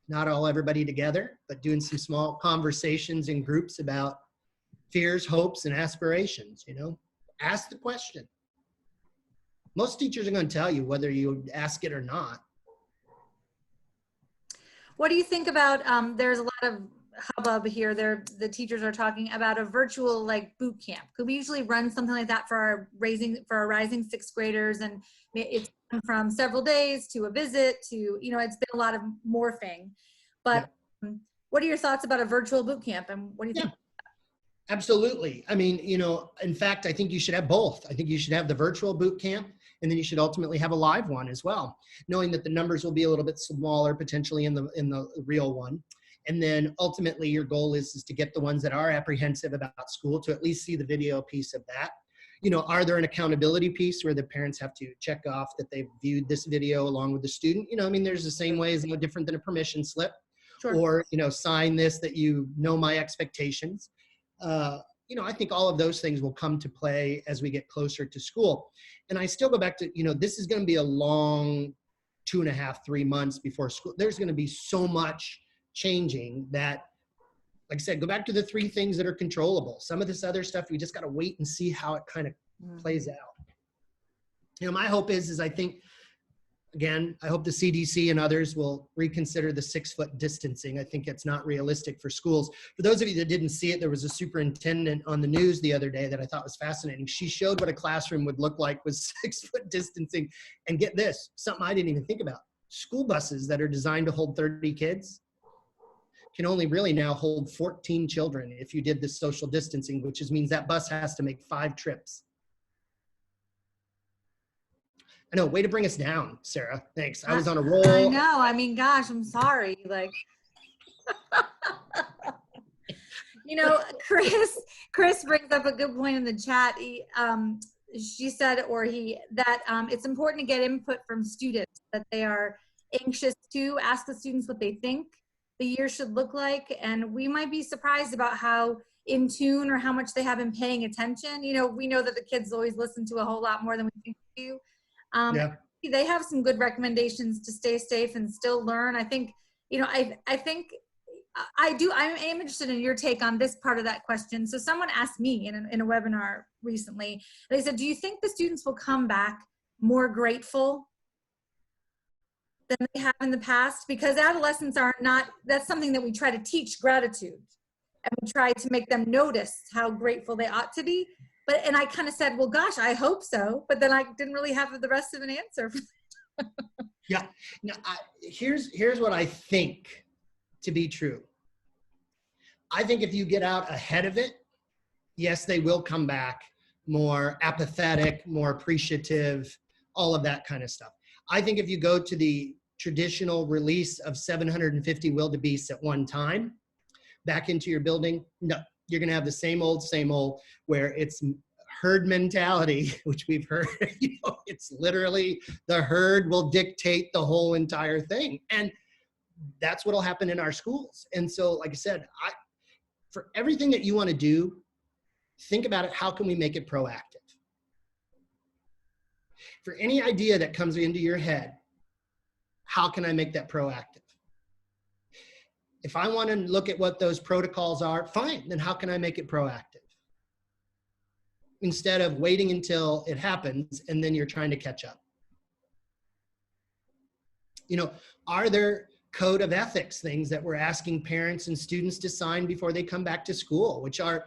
not all everybody together, but doing some small conversations in groups about fears, hopes, and aspirations, you know. Ask the question. Most teachers are going to tell you whether you ask it or not. What do you think about, there's a lot of hubbub here. The teachers are talking about a virtual like boot camp. Could we usually run something like that for our rising 6th graders? And it's from several days to a visit to, you know, it's been a lot of morphing. But yeah. What are your thoughts about a virtual boot camp, and what do you think? Absolutely. I mean, you know, in fact, I think you should have both. I think you should have the virtual boot camp, and then you should ultimately have a live one as well, knowing that the numbers will be a little bit smaller potentially in the real one. And then ultimately your goal is to get the ones that are apprehensive about school to at least see the video piece of that. You know, are there an accountability piece where the parents have to check off that they've viewed this video along with the student? You know, I mean, there's the same way as no different than a permission slip. Sure. Or, you know, sign this that you know my expectations. You know, I think all of those things will come to play as we get closer to school. And I still go back to, you know, this is going to be a long 2.5, 3 months before school. There's going to be so much changing that, like I said, go back to the 3 things that are controllable. Some of this other stuff, we just got to wait and see how it kind of plays out. My hope is I think, again, I hope the CDC and others will reconsider the 6-foot distancing. I think it's not realistic for schools. For those of you that didn't see it, there was a superintendent on the news the other day that I thought was fascinating. She showed what a classroom would look like with 6-foot distancing. And get this, something I didn't even think about. School buses that are designed to hold 30 kids can only really now hold 14 children if you did this social distancing, which means that bus has to make 5 trips. I know, way to bring us down, Sarah. Thanks. I was on a roll. I know. I mean, gosh, I'm sorry. Like, Chris brings up a good point in the chat. She said, that it's important to get input from students, that they are anxious to ask the students what they think the year should look like. And we might be surprised about how in tune or how much they have been paying attention. We know that the kids always listen to a whole lot more than we think they do. Yeah. They have some good recommendations to stay safe and still learn. I think, I am interested in your take on this part of that question. So someone asked me in a webinar recently, they said, do you think the students will come back more grateful than they have in the past? Because adolescents are not, that's something that we try to teach, gratitude. And we try to make them notice how grateful they ought to be. And I kind of said, well, gosh, I hope so. But then I didn't really have the rest of an answer. Yeah. Now, here's what I think to be true. I think if you get out ahead of it, yes, they will come back more apathetic, more appreciative, all of that kind of stuff. I think if you go to the traditional release of 750 wildebeests at one time back into your building, no. You're going to have the same old, where it's herd mentality, which we've heard, it's literally the herd will dictate the whole entire thing. And that's what will happen in our schools. And so, like I said, for everything that you want to do, think about it. How can we make it proactive? For any idea that comes into your head, how can I make that proactive? If I want to look at what those protocols are, fine, then how can I make it proactive? Instead of waiting until it happens and then you're trying to catch up. Are there code of ethics things that we're asking parents and students to sign before they come back to school, which are,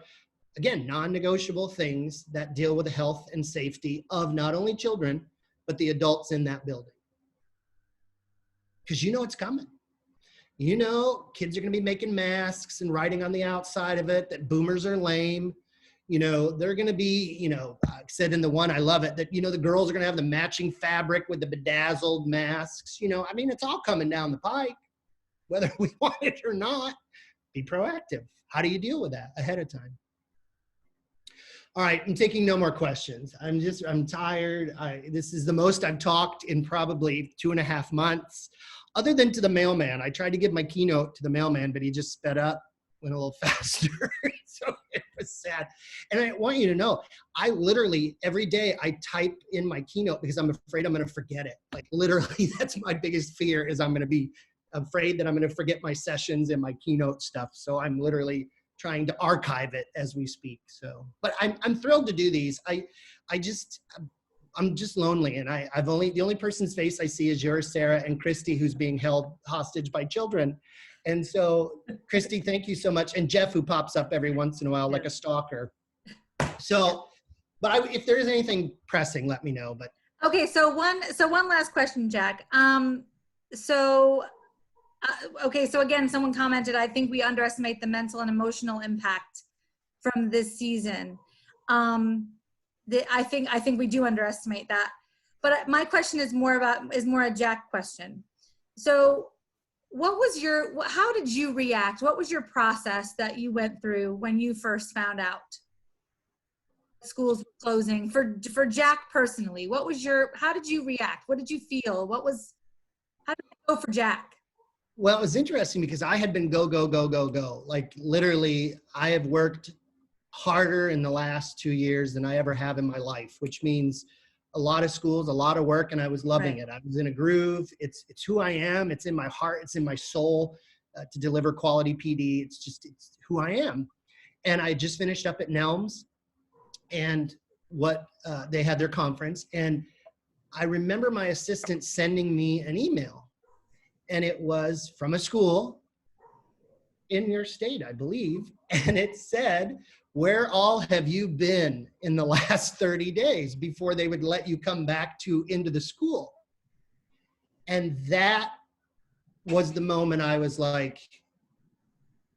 again, non-negotiable things that deal with the health and safety of not only children, but the adults in that building? Because it's coming. Kids are going to be making masks and writing on the outside of it that boomers are lame. They're going to be, I said in the one, I love it, that, the girls are going to have the matching fabric with the bedazzled masks. It's all coming down the pike, whether we want it or not. Be proactive. How do you deal with that ahead of time? All right, I'm taking no more questions. I'm tired. This is the most I've talked in probably 2.5 months. Other than to the mailman. I tried to give my keynote to the mailman, but he just sped up, went a little faster. So it was sad. And I want you to know, I literally, every day I type in my keynote because I'm afraid I'm going to forget it. Like literally, that's my biggest fear, is I'm afraid that I'm going to forget my sessions and my keynote stuff. So I'm literally trying to archive it as we speak. So, but I'm thrilled to do these. I'm just lonely, and the only person's face I see is yours, Sarah, and Christy, who's being held hostage by children. And so, Christy, thank you so much. And Jeff, who pops up every once in a while like a stalker. So, but if there is anything pressing, let me know. But okay, so one last question, Jack. Okay, so again, someone commented, I think we underestimate the mental and emotional impact from this season. I think we do underestimate that. But my question is more a Jack question. So how did you react? What was your process that you went through when you first found out schools were closing? For Jack personally, how did you react? What did you feel? How did it go for Jack? Well, it was interesting because I had been go. Like literally, I have worked harder in the last 2 years than I ever have in my life, which means a lot of schools, a lot of work, and I was loving it. I was in a groove. It's who I am. It's in my heart. It's in my soul to deliver quality PD. It's who I am. And I just finished up at Nelms, and they had their conference, and I remember my assistant sending me an email, and it was from a school in your state, I believe. And it said, where all have you been in the last 30 days before they would let you come back into the school? And that was the moment I was like,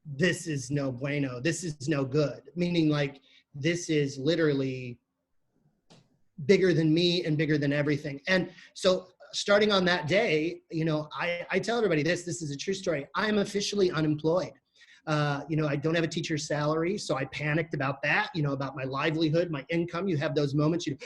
this is no bueno. This is no good. Meaning like, this is literally bigger than me and bigger than everything. And so starting on that day, you know, I tell everybody this is a true story. I am officially unemployed. You know, I don't have a teacher's salary, so I panicked about that, you know, about my livelihood, my income. You have those moments, your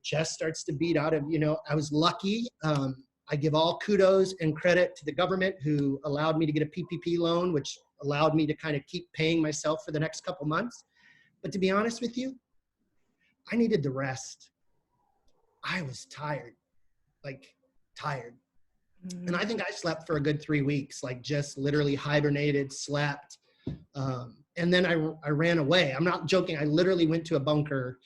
chest starts to beat out of, you know, I was lucky. I give all kudos and credit to the government who allowed me to get a PPP loan, which allowed me to kind of keep paying myself for the next couple months. But to be honest with you, I needed the rest. I was tired, like tired. And I think I slept for a good 3 weeks, like just literally hibernated, slept. And then I ran away. I'm not joking. I literally went to a bunker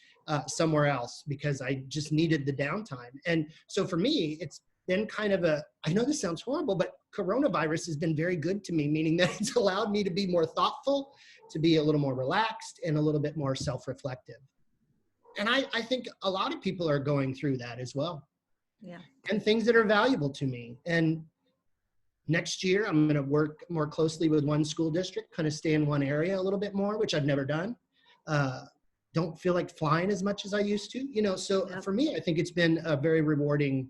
somewhere else because I just needed the downtime. And so for me, it's been kind of I know this sounds horrible, but coronavirus has been very good to me, meaning that it's allowed me to be more thoughtful, to be a little more relaxed and a little bit more self-reflective. And I think a lot of people are going through that as well. Yeah. And things that are valuable to me. And next year, I'm going to work more closely with one school district, kind of stay in one area a little bit more, which I've never done. Don't feel like flying as much as I used to, you know. So for me, I think it's been a very rewarding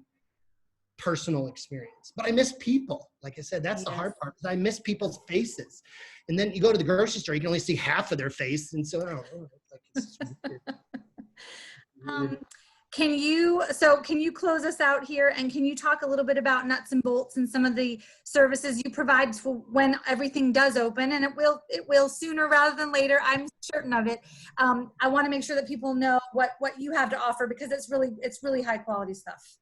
personal experience. But I miss people. Like I said, that's the hard part, because I miss people's faces. And then you go to the grocery store, you can only see half of their face. And so, I don't know, it's weird. Can you close us out here, and can you talk a little bit about nuts and bolts and some of the services you provide for when everything does open, and it will sooner rather than later, I'm certain of it. I want to make sure that people know what you have to offer, because it's really high quality stuff.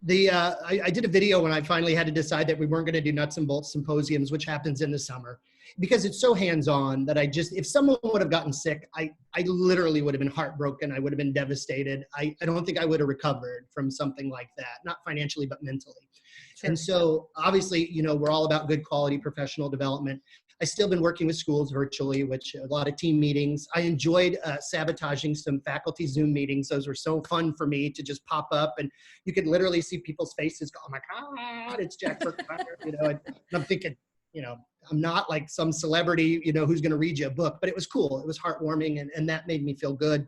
I did a video when I finally had to decide that we weren't going to do nuts and bolts symposiums, which happens in the summer, because it's so hands-on that if someone would have gotten sick, I literally would have been heartbroken. I would have been devastated. I don't think I would have recovered from something like that, not financially, but mentally. Sure. And so obviously, you know, we're all about good quality professional development. I still been working with schools virtually, which a lot of team meetings. I enjoyed sabotaging some faculty Zoom meetings. Those were so fun for me to just pop up, and you could literally see people's faces go, oh my God, it's Jack Berckemeyer, you know, and I'm thinking, you know, I'm not like some celebrity, you know, who's going to read you a book, but it was cool. It was heartwarming, and that made me feel good.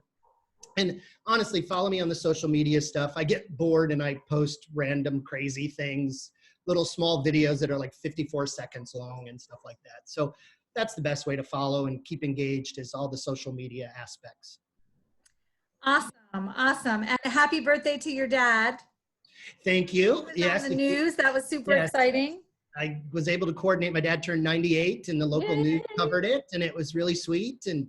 And honestly, follow me on the social media stuff. I get bored and I post random crazy things, little small videos that are like 54 seconds long and stuff like that. So that's the best way to follow and keep engaged, is all the social media aspects. Awesome. And happy birthday to your dad. Thank you. Yes. On the news, that was super exciting. I was able to coordinate. My dad turned 98 and the local news covered it, and it was really sweet. And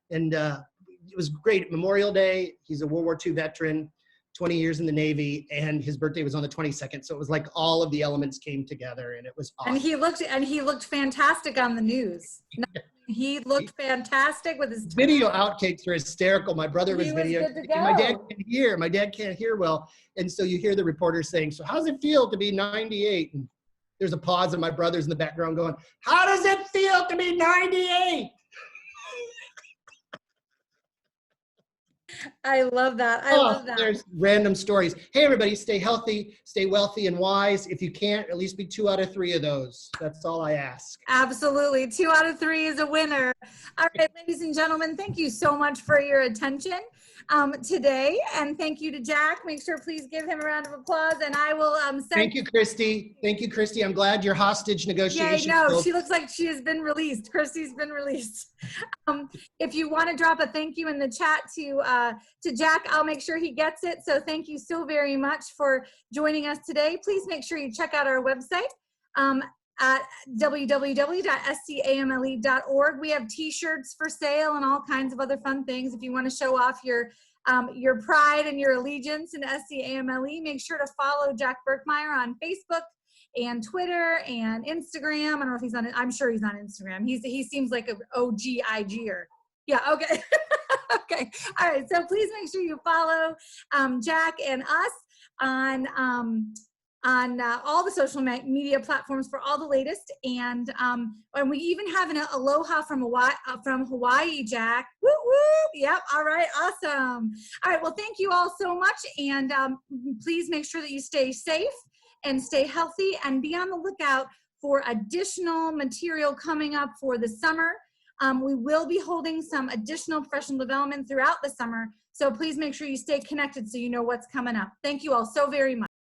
it was great. Memorial Day, he's a World War II veteran, 20 years in the Navy, and his birthday was on the 22nd. So it was like all of the elements came together, and it was awesome. And he looked fantastic on the news. He looked fantastic with his video outtakes were hysterical. My brother was videoing. My dad can't hear well. And so you hear the reporter saying, so how does it feel to be 98? And there's a pause, and my brother's in the background going, how does it feel to be 98? I love that. I love that. There's random stories. Hey, everybody, stay healthy, stay wealthy and wise. If you can't, at least be 2 out of 3 of those. That's all I ask. Absolutely. 2 out of 3 is a winner. All right, ladies and gentlemen, thank you so much for your attention today. And thank you to Jack. Make sure, please give him a round of applause. And I will send. Thank you, Christy. Thank you, Christy. I'm glad your hostage negotiations. Yeah, no, she looks like she has been released. Christy's been released. If you want to drop a thank you in the chat to Jack, I'll make sure he gets it. So thank you so very much for joining us today. Please make sure you check out our website at www.SC-AMLE.org. We have t-shirts for sale and all kinds of other fun things. If you want to show off your pride and your allegiance in SC-AMLE, make sure to follow Jack Berckemeyer on Facebook and Twitter and Instagram. I don't know if he's on it. I'm sure he's on Instagram. He seems like an OG-IGer. Yeah, okay. Okay. All right. So please make sure you follow Jack and us. on all the social media platforms for all the latest. And we even have an aloha from Hawaii, Jack. Woo woo! Yep. All right. Awesome. All right. Well, thank you all so much. And please make sure that you stay safe and stay healthy, and be on the lookout for additional material coming up for the summer. We will be holding some additional professional development throughout the summer. So please make sure you stay connected so you know what's coming up. Thank you all so very much.